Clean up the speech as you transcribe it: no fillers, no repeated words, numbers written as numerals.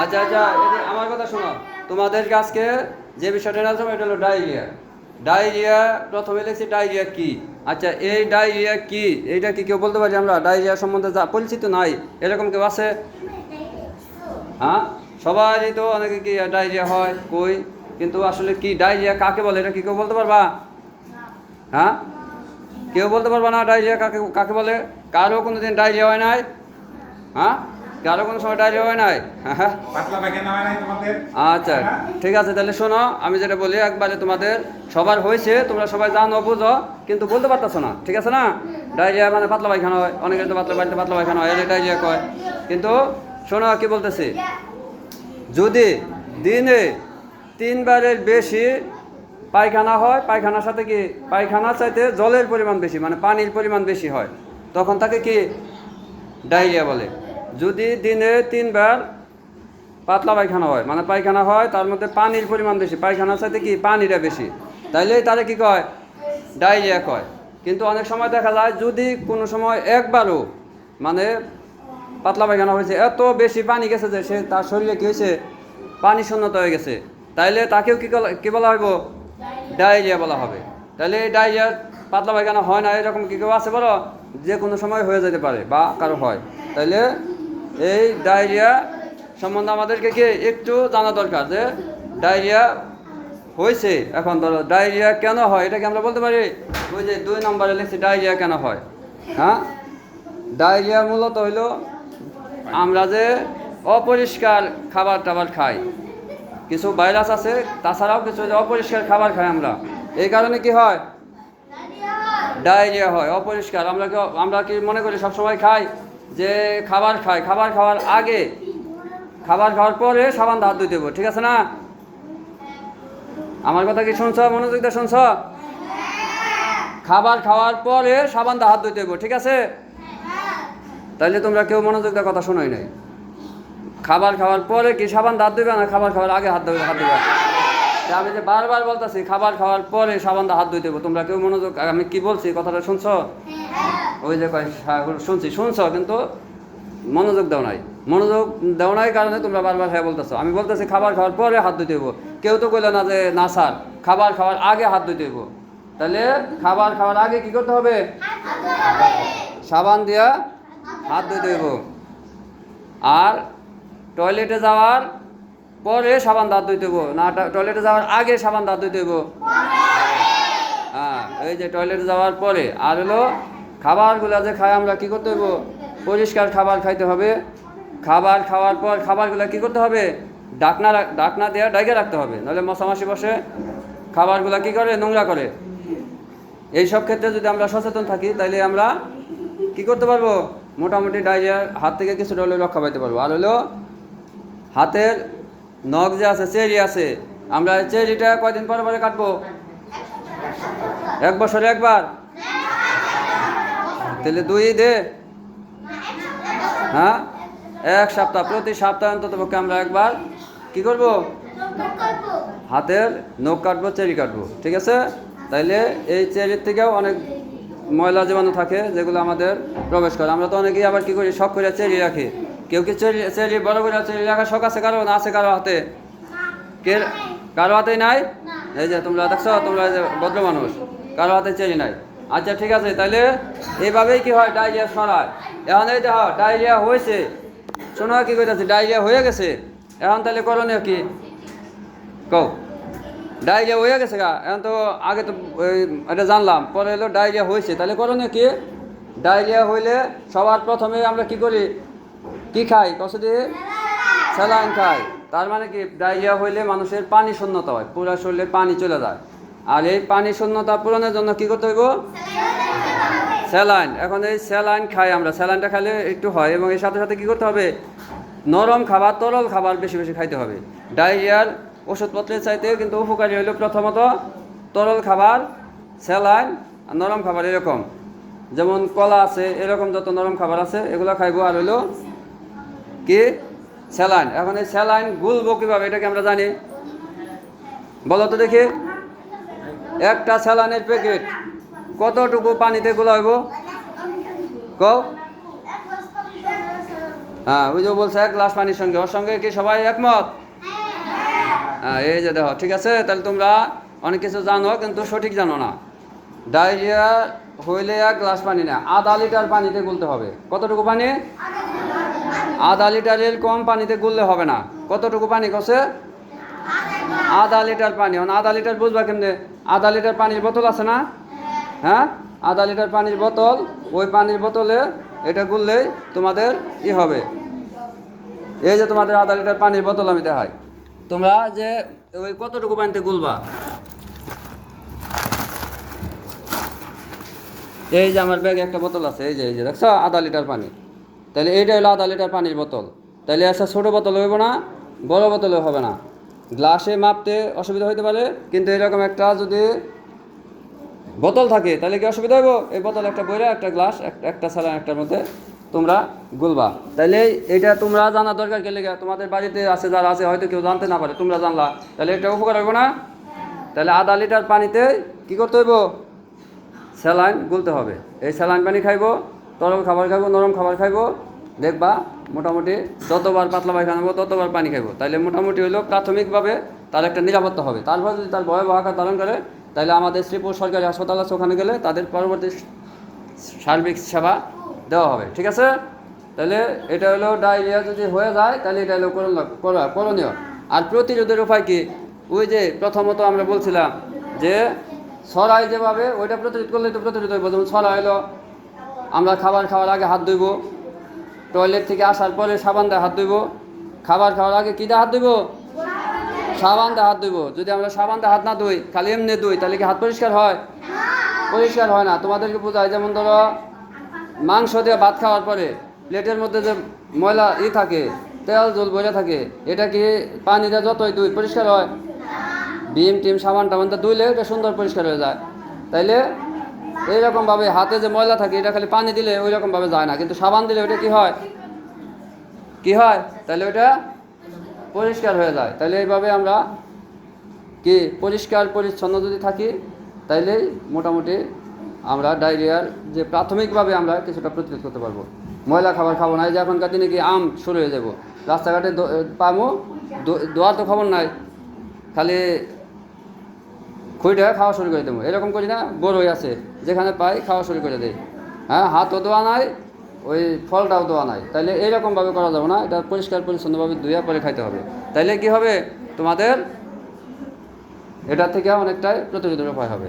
আচ্ছা আচ্ছা, আমার কথা শোনো। তোমাদের আজকে যে বিষয়টা না এটা হলো ডায়রিয়া। ডায়রিয়া প্রথমে লিখছি ডায়রিয়া কি। আচ্ছা, এই ডায়রিয়া কি, এইটা কি কেউ বলতে পারি? আমরা ডায়রিয়া সম্বন্ধে যা পরিচিত নাই এরকম কেউ আছে? হ্যাঁ, সবারই তো অনেকে কি ডায়রিয়া হয় কই, কিন্তু আসলে কি ডায়রিয়া কাকে বলে এটা কি কেউ বলতে পারবা? হ্যাঁ, কেউ বলতে পারবা না ডায়রিয়া কাকে কাকে বলে? কারো কোনো দিন ডায়রিয়া হয় নাই? হ্যাঁ, কারো কোনো সময় ডায়রিয়া হয় নাই? হ্যাঁ। পাতলা পায়খানা হয় নাই তোমাদের? আচ্ছা ঠিক আছে, তাহলে শোনো, আমি যেটা বলি একবারে তোমাদের সবার হয়েছে, তোমরা সবাই জানো বুঝো, কিন্তু বলতে পারতেছো না, ঠিক আছে না? ডায়রিয়া মানে পাতলা পায়খানা হয়, অনেকের তো বাড়িতে পাতলা পায়খানা হয়, এটা ডায়রিয়া কয়। কিন্তু শোনো কি বলতেছি, যদি দিনে 3বারের বেশি পায়খানা হয়, পায়খানার সাথে কি পায়খানার চাইতে জলের পরিমাণ বেশি মানে পানির পরিমাণ বেশি হয়, তখন তাকে কি ডায়রিয়া বলে। যদি দিনে 3বার পাতলা পায়খানা হয় মানে পায়খানা হয় তার মধ্যে পানির পরিমাণ বেশি, পায়খানার সাথে কি পানিটা বেশি, তাইলেই তারে কি কয়? ডায়রিয়া কয়। কিন্তু অনেক সময় দেখা যায় যদি কোনো সময় একবারও মানে পাতলা পায়খানা হয়েছে, এত বেশি পানি গেছে যে সে তার শরীরে কী হয়েছে, পানি শূন্যতা হয়ে গেছে, তাইলে তাকেও কী বলা হইব? ডায়রিয়া বলা হবে। তাহলে এই ডায়রিয়া পাতলা পায়খানা হয় না এরকম কি কেউ আছে বলো? যে কোনো সময় হয়ে যেতে পারে বা কারো হয়। তাইলে এই ডায়রিয়া সম্বন্ধে আমাদেরকে কি একটু জানা দরকার, যে ডায়রিয়া হয়েছে। এখন ধরো ডায়রিয়া কেন হয় এটা কি আমরা বলতে পারি? ওই যে 2 নম্বরে লিখছি ডায়রিয়া কেন হয়। হ্যাঁ, ডায়রিয়া মূলত হইল আমরা যে অপরিষ্কার খাবার টাবার খাই, কিছু ভাইরাস আছে, তাছাড়াও কিছু যে অপরিষ্কার খাবার খাই আমরা, এই কারণে কি হয়? ডায়রিয়া হয়। অপরিষ্কার আমরা কি মনে করি সবসময় খাই যে খাবার খাই, খাবার খাওয়ার আগে, খাবার খাওয়ার পরে সাবান হাত ধুতে দেবো, ঠিক আছে না? আমার কথা কি শুনছ? মনোযোগ দিয়ে শুনছ? খাবার খাওয়ার পরে সাবান হাত ধুতে দেবো, ঠিক আছে? তাইলে তোমরা কেউ মনোযোগ দিয়ে কথা শোনোই নাই। খাবার খাওয়ার পরে কি সাবান হাত দেবে না খাবার খাওয়ার আগে হাত দেবে? আমি যে বারবার বলতেছি খাবার খাওয়ার পরে সাবান হাত ধুতে দেবো, তোমরা কেউ মনোযোগ, আমি কি বলছি কথাটা শুনছ? ওই যে শুনছ কিন্তু মনোযোগ দাও নাই। মনোযোগ দাও নাই কারণে তোমরা বারবার হ্যাঁ বলতেছো। আমি বলতেছি খাবার খাওয়ার পরে হাত ধুতে দেবো, কেউ তো কইলো না যে না স্যার খাবার খাওয়ার আগে হাত ধুতে দেবো। তাহলে খাবার খাওয়ার আগে কি করতে হবে? সাবান দিয়া হাত ধুতে দেবো। আর টয়লেটে যাওয়ার পরে সাবান দাঁত ধুতে দেবো না, টয়লেটে যাওয়ার আগে সাবান দাঁত ধুতে দেবো? হ্যাঁ, এই যে টয়লেটে যাওয়ার পরে। আর হলো খাবারগুলো যে খাই আমরা কি করতে হইব? পরিষ্কার খাবার খাইতে হবে। খাবার খাওয়ার পর খাবারগুলো কি করতে হবে? ঢাকনা দেওয়া ডাইকে রাখতে হবে, নাহলে মশামাছি বসে খাবারগুলো কি করে? নোংরা করে। এই সব ক্ষেত্রে যদি আমরা সচেতন থাকি তাহলে আমরা কি করতে পারবো? মোটামুটি ডায়রিয়ার হাত থেকে কিছুটা হলেও রক্ষা পাইতে পারবো। আর হলো হাতের নখ যে আছে, চেরি আছে, আমরা চেরিটা কয়দিন পরে পরে কাটবো? 1 বছরে একবার? তাহলে 2 দে। হ্যাঁ, 1 সপ্তাহ, প্রতি সপ্তাহে অন্তত পক্ষে আমরা একবার কি করব? হাতের নখ কাটবো, চেরি কাটবো, ঠিক আছে? তাইলে এই চেরির থেকেও অনেক ময়লা জীবাণু থাকে যেগুলো আমাদের প্রবেশ করে। আমরা তো অনেকেই আবার কি করি, শখ করে চেরি রাখি। কেউ কি চেরি বড় করে চেরি রাখার শখ আছে কারো? না আছে কারো হাতে? কারো হাতেই নাই? এই যে তোমরা দেখছো, তোমরা যে ভদ্র মানুষ, কারো হাতে চেরি নাই। আচ্ছা ঠিক আছে, তাহলে এইভাবেই কি হয়? ডায়রিয়া ছড়ায়। এখন এই দেখো ডায়রিয়া হয়েছে, শোনো কি কইতাছি, ডায়রিয়া হয়ে গেছে, এখন তাহলে করণীয় কি কও? ডায়রিয়া হয়ে গেছে গা, এখন তো আগে তো এটা জানলাম, পরে হলো ডায়রিয়া হয়েছে, তাহলে করণীয় কি? ডায়রিয়া হইলে সবার প্রথমে আমরা কি করি? কি খাই? কষ্ট দিয়ে স্যালাইন খাই। তার মানে কি, ডায়রিয়া হইলে মানুষের পানি শূন্যতা হয়, পুরো শরীরে পানি চলে যায়। আর এই পানি শূন্যতা পূরণের জন্য কি করতে হইব? স্যালাইন। এখন এই স্যালাইন খাই আমরা, স্যালাইনটা খাইলে একটু হয়, এবং এর সাথে সাথে কী করতে হবে? নরম খাবার, তরল খাবার বেশি বেশি খাইতে হবে। ডায়রিয়ার ওষুধপত্রের চাইতে কিন্তু উপকারী হইল প্রথমত তরল খাবার, স্যালাইন আর নরম খাবার, এরকম যেমন কলা আছে, এরকম যত নরম খাবার আছে এগুলো খাইব। আর হইল কি? স্যালাইন। এখন এই স্যালাইন গুলবো কীভাবে এটা কি আমরা জানি? বলো তো দেখি, একটা স্যালাইনের প্যাকেট কতটুকু পানিতে গোলাইব? কও হ্যাঁ, ওই যে বলছে 1 গ্লাস পানির সঙ্গে, ওর সঙ্গে কি সবাই একমত? হ্যাঁ, এই যে দেখো, ঠিক আছে। তাহলে তোমরা অনেক কিছু জানো কিন্তু সঠিক জানো না। ডায়রিয়া হইলে 1 গ্লাস পানি না, আধা লিটার পানিতে গুলতে হবে। কতটুকু পানি? আধা লিটারের কম পানিতে গুললে হবে না। কতটুকু পানি কছে? আধা লিটার পানি। আধা লিটার বুঝবা কেমনে? আধা লিটার পানির বোতল আছে না? হ্যাঁ, আধা লিটার পানির বোতল, ওই পানির বোতলে এটা গুললেই তোমাদের হবে। এই যে তোমাদের আধা লিটার পানির বোতল আমি দেখাই, তোমরা যে ওই কতটুকু পানিতে গুলবা। এই যে আমার ব্যাগে একটা বোতল আছে, এই যে দেখছো আধা লিটার পানি। তাহলে এইটা হলো আধা লিটার পানির বোতল। তাহলে একটা ছোটো বোতল হইব না, বড় বোতলে হবে না। গ্লাসে মাপতে অসুবিধা হইতে পারে, কিন্তু এরকম একটা যদি বোতল থাকে তাহলে কি অসুবিধা হইব? এই বোতল একটা বইরা একটা গ্লাস একটা স্যালাইন একটার মধ্যে তোমরা গুলবা। তাইলে এটা তোমরা জানা দরকার, কে লেগে তোমাদের বাড়িতে আছে, যারা আছে হয়তো কেউ জানতে না পারে, তোমরা জানলা, তাহলে এটা উপকার হইব না? তাহলে আধা লিটার পানিতে কি করতে হইব? স্যালাইন গুলতে হবে। এই স্যালাইন পানি খাইব, তরল খাবার খাইব, নরম খাবার খাইব, দেখবা মোটামুটি যতবার পাতলা পায়খানা হবো ততবার পানি খাইব। তাইলে মোটামুটি হইলেও প্রাথমিকভাবে তার একটা নিরাপত্তা হবে। তারপর যদি তার ভয়াবহ আকার ধারণ করে, তাহলে আমাদের শ্রীপুর সরকারি হাসপাতাল আছে, ওখানে গেলে তাদের পরবর্তী সার্বিক সেবা দেওয়া হবে। ঠিক আছে? তাহলে এটা হলো ডায়রিয়া যদি হয়ে যায় তাহলে এটা হলো করণীয়। আর প্রতিরোধের উপায় কি? ওই যে প্রথমত আমরা বলছিলাম যে ছড়াই যেভাবে, ওইটা প্রতিরোধ করলে তো প্রতিরোধ হইব। যেমন ছড়া হলো আমরা খাবার খাওয়ার আগে হাত ধুইব, টয়লেট থেকে আসার পরে সাবান দিয়ে হাত ধুইব, খাবার খাওয়ার আগে কী দিয়ে হাত ধুইব? সাবান দিয়ে হাত ধুইব। যদি আমরা সাবান দিয়ে হাত না ধুই, খালি এমনি ধুই, তাহলে কি হাত পরিষ্কার হয়? পরিষ্কার হয় না। তোমাদেরকে বোঝায়, যেমন ধরো মাংস দিয়ে ভাত খাওয়ার পরে প্লেটের মধ্যে যে ময়লা থাকে, তেল জল বইলে থাকে, এটা কি পানি দিয়ে যতই ধুই পরিষ্কার হয়? ডিম টিম সাবান টাবানটা ধুইলে এটা সুন্দর পরিষ্কার হয়ে যায়। তাইলে এইরকমভাবে হাতে যে ময়লা থাকে এটা খালি পানি দিলে ওই রকমভাবে যায় না, কিন্তু সাবান দিলে ওটা কি হয়? কি হয়? তাহলে ওটা পরিষ্কার হয়ে যায়। তাহলে এইভাবে আমরা কি পরিষ্কার পরিচ্ছন্ন যদি থাকি, তাইলেই মোটামুটি আমরা ডায়রিয়ার যে প্রাথমিকভাবে আমরা কিছুটা প্রতিরোধ করতে পারবো। ময়লা খাবার খাবো না। এই যে এখনকার দিনে কি আম শুরু হয়ে যাবো, রাস্তাঘাটে পামো, দোয়ার তো খবর নাই, খালি খুঁইটা খাওয়া শুরু করে দেবো, এরকম করি না? বড়ই আছে, যেখানে পাই খাওয়া শুরু করে দেয়। হ্যাঁ, হাতও ধোয়া নাই, ওই ফলটাও ধোয়া নাই। তাইলে এইরকমভাবে করা যাবে না, এটা পরিষ্কার পরিচ্ছন্নভাবে ধুয়ে পরে খাইতে হবে। তাইলে কি হবে? তোমাদের এটা থেকে অনেকটাই প্রতিরোধের উপায় হবে।